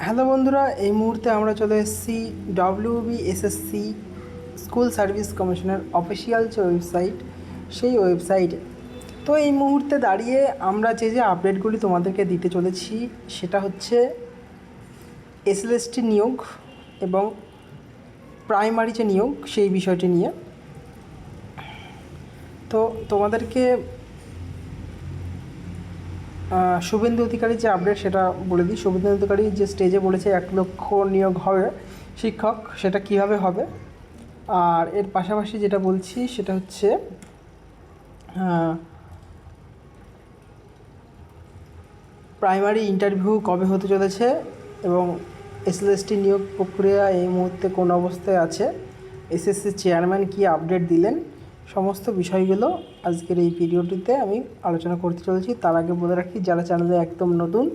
Hello বন্ধুরা, এই মুহূর্তে আমরা চলে এসেছি WBSSC স্কুল সার্ভিস কমিশনের অফিসিয়াল যে ওয়েবসাইট, সেই ওয়েবসাইটে। তো এই মুহূর্তে দাঁড়িয়ে আমরা যে আপডেটগুলি তোমাদেরকে দিতে চলেছি সেটা হচ্ছে SLST নিয়োগ এবং প্রাইমারি যে নিয়োগ সেই বিষয়টি নিয়ে। তো তোমাদেরকে শুভেন্দু অধিকারী যে আপডেট সেটা বলে দিই। শুভেন্দু অধিকারী যে স্টেজে বলেছে 1 লক্ষ নিয়োগ হবে শিক্ষক, সেটা কিভাবে হবে। আর এর পাশাপাশি যেটা বলছি সেটা হচ্ছে প্রাইমারি ইন্টারভিউ কবে হতে চলেছে এবং SLST নিয়োগ প্রক্রিয়া এই মুহূর্তে কোন অবস্থায় আছে, SSC চেয়ারম্যান কী আপডেট দিলেন, সমস্ত বিষয়গুলো আজকের এই ভিডিওটিতে আমি আলোচনা করতে চলেছি। তার আগে বলে রাখি, যারা চ্যানেলে একদম নতুন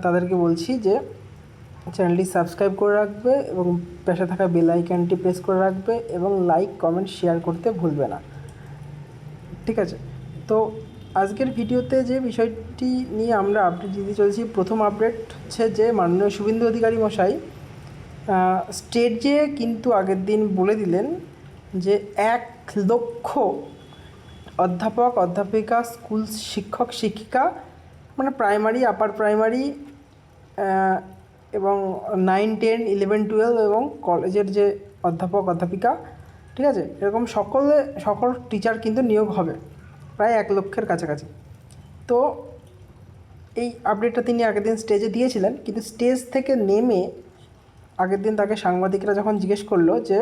তাদেরকে বলছি যে চ্যানেলটি সাবস্ক্রাইব করে রাখবে এবং পাশে থাকা বেল আইকনটি প্রেস করে রাখবে এবং লাইক কমেন্ট শেয়ার করতে ভুলবে না, ঠিক আছে? তো আজকের ভিডিওতে যে বিষয়টি নিয়ে আমরা আপডেট দিতে চলেছি, প্রথম আপডেট হচ্ছে যে মাননীয় শুভেন্দু অধিকারী মশাই স্টেজে কিন্তু আগের দিন বলে দিলেন যে 1 লক্ষ অধ্যাপক অধ্যাপিকা স্কুল শিক্ষক শিক্ষিকা, মানে প্রাইমারি আপার প্রাইমারি এবং 9, 10, 11, 12 এবং কলেজের যে অধ্যাপক অধ্যাপিকা, ঠিক আছে, এরকম সকল টিচার কিন্তু নিয়োগ হবে প্রায় 1 লক্ষের কাছাকাছি। তো এই আপডেটটা তিনি আগের দিন স্টেজে দিয়েছিলেন, কিন্তু স্টেজ থেকে নেমে আগের দিন তাকে সাংবাদিকরা যখন জিজ্ঞেস করলো যে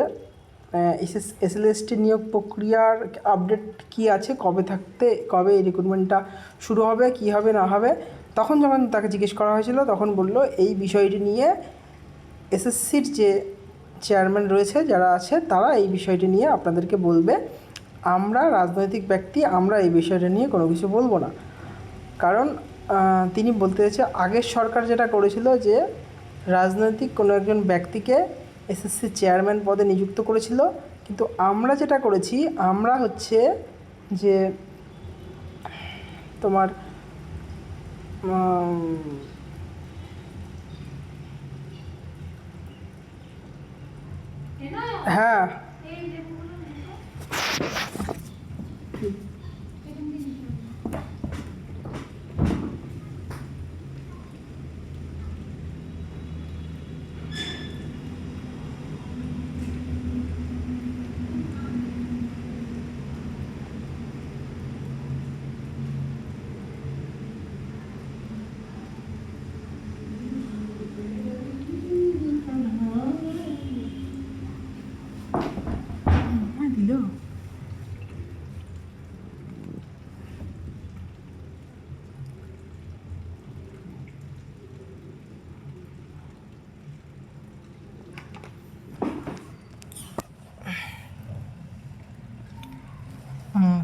SLST নিয়োগ প্রক্রিয়ার আপডেট কী আছে, কবে এই রিক্রুটমেন্টটা শুরু হবে, কী হবে না হবে, তখন যখন তাকে জিজ্ঞেস করা হয়েছিল তখন বলল এই বিষয়টি নিয়ে SSCর যে চেয়ারম্যান রয়েছে যারা আছে তারা এই বিষয়টি নিয়ে আপনাদেরকে বলবে। আমরা রাজনৈতিক ব্যক্তি, আমরা এই বিষয়টা নিয়ে কোনো কিছু বলবো না। কারণ তিনি বলতে চাইছে আগের সরকার যেটা করেছিল যে রাজনৈতিক কোনো একজন ব্যক্তিকে SSC চেয়ারম্যান পদে নিযুক্ত করেছিল, কিন্তু আমরা যেটা করেছি আমরা হচ্ছে যে তোমার হ্যাঁ দিল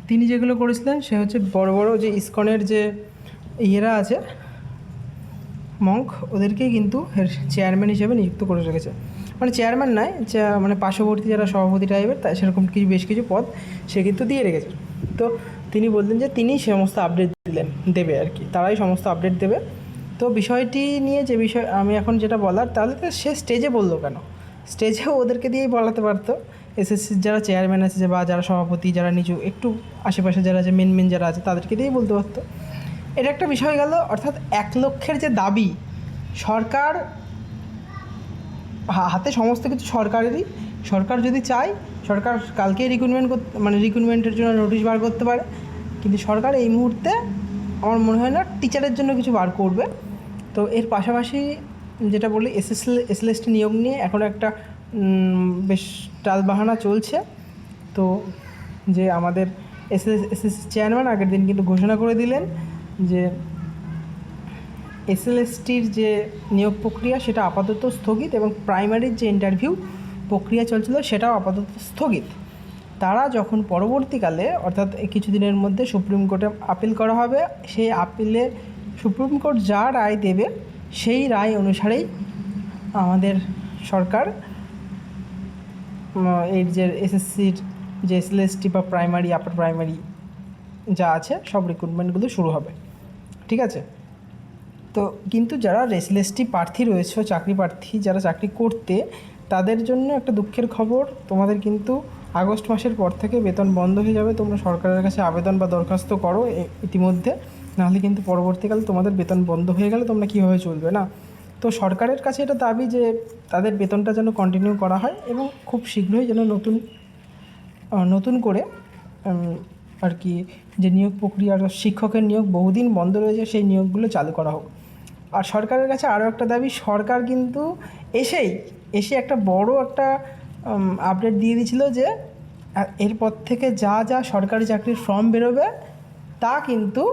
তিনি যেগুলো করেছিলেন সে হচ্ছে বড় বড় যে ইসকনের যে ইয়েরা আছে মঙ্ক, ওদেরকেই কিন্তু চেয়ারম্যান হিসেবে নিযুক্ত করে রেখেছে। মানে চেয়ারম্যান নয়, মানে পার্শ্ববর্তী যারা সভাপতি টাইপের সেরকম বেশ কিছু পদ সে কিন্তু দিয়ে রেখেছে। তো তিনি বললেন যে তিনি সমস্ত আপডেট দেবে আর কি, তারাই সমস্ত আপডেট দেবে। তো বিষয়টি নিয়ে যে বিষয় আমি এখন যেটা বলার, তাহলে তো সে স্টেজে বললো কেন? স্টেজেও ওদেরকে দিয়েই বলাতে পারতো, SSCর যারা চেয়ারম্যান আছে বা যারা সভাপতি, যারা নিচু একটু আশেপাশে যারা আছে মেন যারা আছে তাদেরকে দিয়েই বলতে পারতো। এটা একটা বিষয় গেল। অর্থাৎ 1 লক্ষের যে দাবি, সরকার হাতে সমস্ত কিছু সরকারেরই, সরকার যদি চায় সরকার কালকেই রিক্রুটমেন্টের জন্য নোটিশ বার করতে পারে, কিন্তু সরকার এই মুহূর্তে আমার মনে হয় না টিচারের জন্য কিছু বার করবে। তো এর পাশাপাশি যেটা বলি, SLST নিয়োগ নিয়ে এখনও একটা বেশ টালবাহানা চলছে। তো যে আমাদের SSC চেয়ারম্যান আগের দিন কিন্তু ঘোষণা করে দিলেন যে SLSTর যে নিয়োগ প্রক্রিয়া সেটা আপাতত স্থগিত এবং প্রাইমারির যে ইন্টারভিউ প্রক্রিয়া চলছিল সেটাও আপাতত স্থগিত। তারা যখন পরবর্তীকালে অর্থাৎ কিছুদিনের মধ্যে সুপ্রিম কোর্টে আপিল করা হবে, সেই আপিলে সুপ্রিম কোর্ট যা রায় দেবে সেই রায় অনুসারেই আমাদের সরকার এর যে SSCর যে SLST বা প্রাইমারি আপার প্রাইমারি যা আছে সব রিক্রুটমেন্টগুলো শুরু হবে, ঠিক আছে? তো কিন্তু যারা রেসিএসটি প্রার্থী রয়েছে, চাকরি প্রার্থী যারা চাকরি করতে, তাদের জন্য একটা দুঃখের খবর, তোমাদের কিন্তু আগস্ট মাসের পর থেকে বেতন বন্ধ হয়ে যাবে। তোমরা সরকারের কাছে আবেদন বা দরখাস্ত করো ইতিমধ্যে, নাহলে কিন্তু পরবর্তীকালে তোমাদের বেতন বন্ধ হয়ে গেলে তোমরা কীভাবে চলবে না। তো সরকারের কাছে এটা দাবি যে তাদের বেতনটা যেন কন্টিনিউ করা হয় এবং খুব শীঘ্রই যেন নতুন করে আর কি যে নিয়োগ প্রক্রিয়ার শিক্ষকের নিয়োগ বহুদিন বন্ধ রয়েছে সেই নিয়োগগুলো চালু করা হোক। আর সরকারের কাছে আরও একটা দাবি, সরকার কিন্তু এসে একটা বড় একটা আপডেট দিয়ে দিয়েছিল যে এরপর থেকে যা যা সরকারি চাকরির ফর্ম বেরোবে তা কিন্তু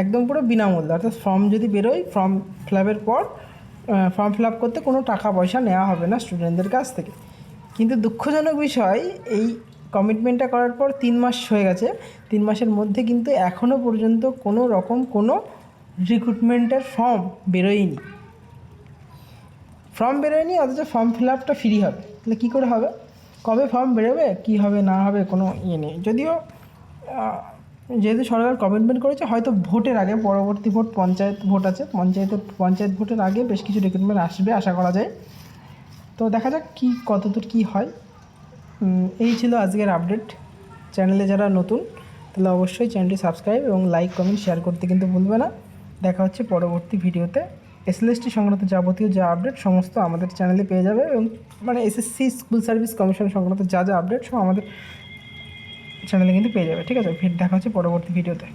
একদম পুরো বিনামূল্যে। অর্থাৎ ফর্ম যদি বেরোয়, ফর্ম ফিল আপের পর ফর্ম ফিল আপ করতে কোনো টাকা পয়সা নেওয়া হবে না স্টুডেন্টদের কাছ থেকে। কিন্তু দুঃখজনক বিষয়, এই কমিটমেন্টটা করার পর 3 মাস হয়ে গেছে, 3 মাসের মধ্যে কিন্তু এখনও পর্যন্ত কোনো রকম কোনো রিক্রুটমেন্টের ফর্ম বেরোয়নি। অথচ ফর্ম ফিল আপটা ফ্রি হবে। তাহলে কী করে হবে? কবে ফর্ম বেরোবে, কী হবে না হবে কোনো ইয়ে নেই। যদিও যেহেতু সরকার কমিটমেন্ট করেছে, হয়তো ভোটের আগে, পরবর্তী ভোট পঞ্চায়েত ভোট আছে, পঞ্চায়েত ভোটের আগে বেশ কিছু রিক্রুটমেন্ট আসবে আশা করা যায়। তো দেখা যাক কতদূর কী হয়। এই ছিল আজকের আপডেট। চ্যানেলে যারা নতুন তাহলে অবশ্যই চ্যানেলটি সাবস্ক্রাইব এবং লাইক কমেন্ট শেয়ার করতে কিন্তু ভুলবে না। দেখা হচ্ছে পরবর্তী ভিডিওতে। এসএলএসটি সংক্রান্ত যাবতীয় যা আপডেট সমস্ত আমাদের চ্যানেলে পেয়ে যাবে, এবং মানে এসএসসি স্কুল সার্ভিস কমিশন সংক্রান্ত যা আপডেট সব আমাদের চ্যানেলে কিন্তু পেয়ে যাবে। ঠিক আছে, দেখা হচ্ছে পরবর্তী ভিডিওতে।